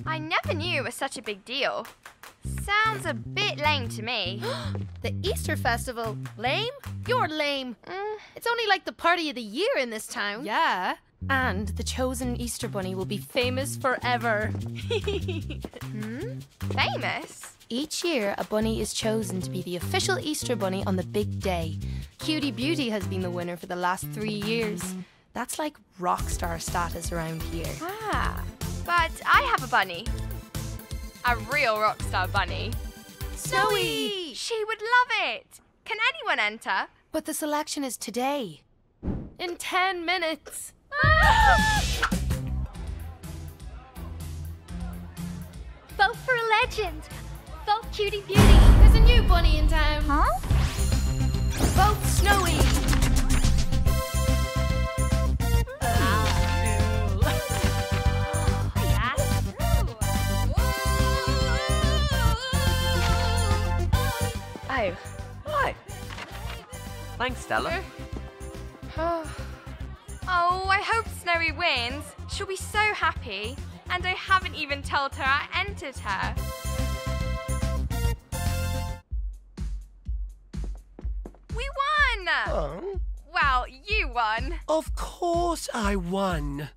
I never knew it was such a big deal. Sounds a bit lame to me. The Easter Festival? Lame? You're lame. It's only like the party of the year in this town. Yeah. And the chosen Easter Bunny will be famous forever. Famous? Each year, a bunny is chosen to be the official Easter Bunny on the big day. Cutie Beauty has been the winner for the last 3 years. That's like rock star status around here. But I have a bunny. A real rock star bunny. Snowy! She would love it. Can anyone enter? But the selection is today. In 10 minutes. Vote for a legend. Vote Cutie Beauty. There's a new bunny in town. Huh? Vote Snowy. Oh, hi. Thanks, Stella. Oh, I hope Snowy wins. She'll be so happy. And I haven't even told her I entered her. We won! Oh? Well, you won. Of course I won.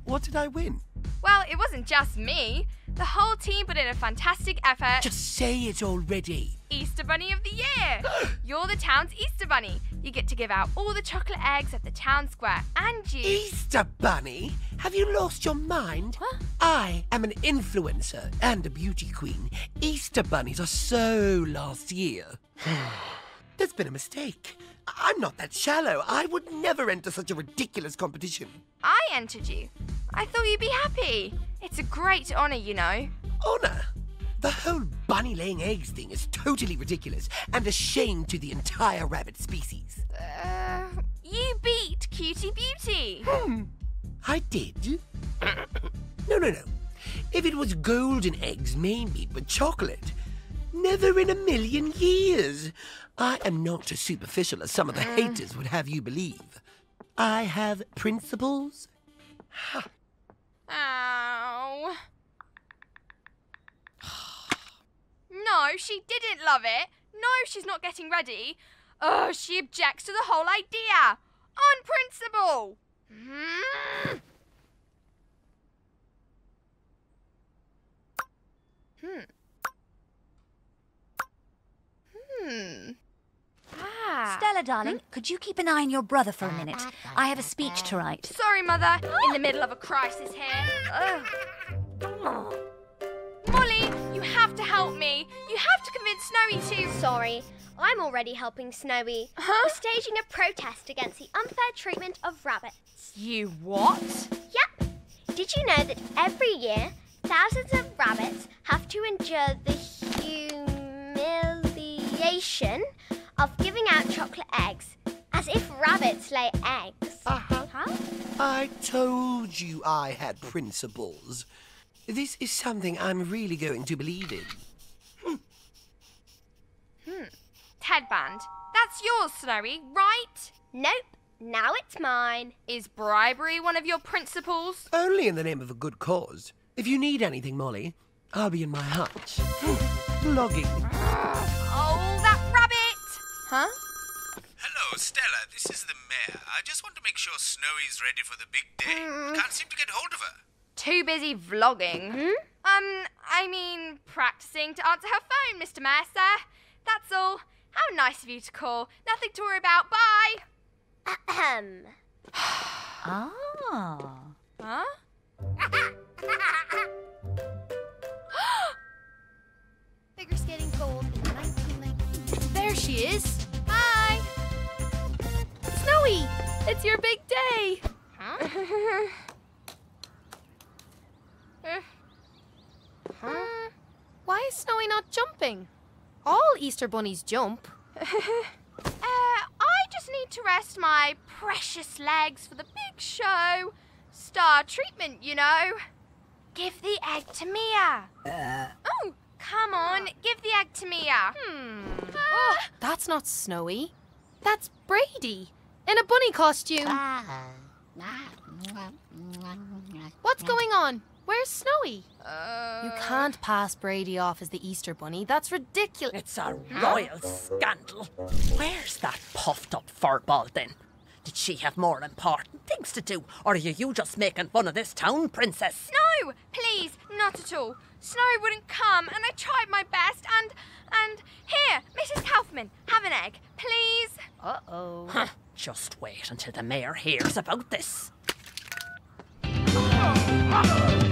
What did I win? Well, it wasn't just me. The whole team put in a fantastic effort. Just say it already. Easter Bunny of the Year! You're the town's Easter Bunny. You get to give out all the chocolate eggs at the town square, and you... Easter Bunny? Have you lost your mind? Huh? I am an influencer and a beauty queen. Easter Bunnies are so last year. There's been a mistake. I'm not that shallow. I would never enter such a ridiculous competition. I entered you. I thought you'd be happy. It's a great honour, you know. Honour? The whole bunny laying eggs thing is totally ridiculous and a shame to the entire rabbit species. You beat Cutie Beauty. I did? No. If it was golden eggs, maybe, but chocolate? Never in a million years. I am not as superficial as some of the haters would have you believe. I have principles. Ow. No, she didn't love it. No, she's not getting ready. Oh, she objects to the whole idea. On principle. Stella, darling, could you keep an eye on your brother for a minute? I have a speech to write. Sorry, Mother. In the middle of a crisis here. Molly, you have to help me. You have to convince Snowy to... Sorry, I'm already helping Snowy. We're staging a protest against the unfair treatment of rabbits. You what? Yep. Did you know that every year, thousands of rabbits have to endure the humiliation of giving out chocolate eggs, as if rabbits lay eggs? I told you I had principles. This is something I'm really going to believe in. Headband. That's yours, Snowy, right? Nope. Now it's mine. Is bribery one of your principles? Only in the name of a good cause. If you need anything, Molly, I'll be in my hut. Vlogging. Oh, that rabbit! Huh? Hello, Stella. This is the mayor. I just want to make sure Snowy's ready for the big day. Can't seem to get hold of her. Too busy vlogging. I mean, practicing to answer her phone, Mr. Mayor, sir. That's all. How nice of you to call. Nothing to worry about. Bye. Huh? Figure skating gold in 1990. There she is. Hi. Snowy, it's your big day. Why is Snowy not jumping? All Easter bunnies jump. I just need to rest my precious legs for the big show. Star treatment, you know. Give the egg to Mia. Oh, come on. Give the egg to Mia. Oh, that's not Snowy. That's Brady in a bunny costume. What's going on? Where's Snowy? You can't pass Brady off as the Easter Bunny. That's ridiculous. It's a royal scandal. Where's that puffed up furball then? Did she have more important things to do? Or are you just making fun of this town, princess? No, please, not at all. Snow wouldn't come, and I tried my best, and here, Mrs. Kaufman, have an egg, please. Uh-oh. Huh. Just wait until the mayor hears about this. Oh.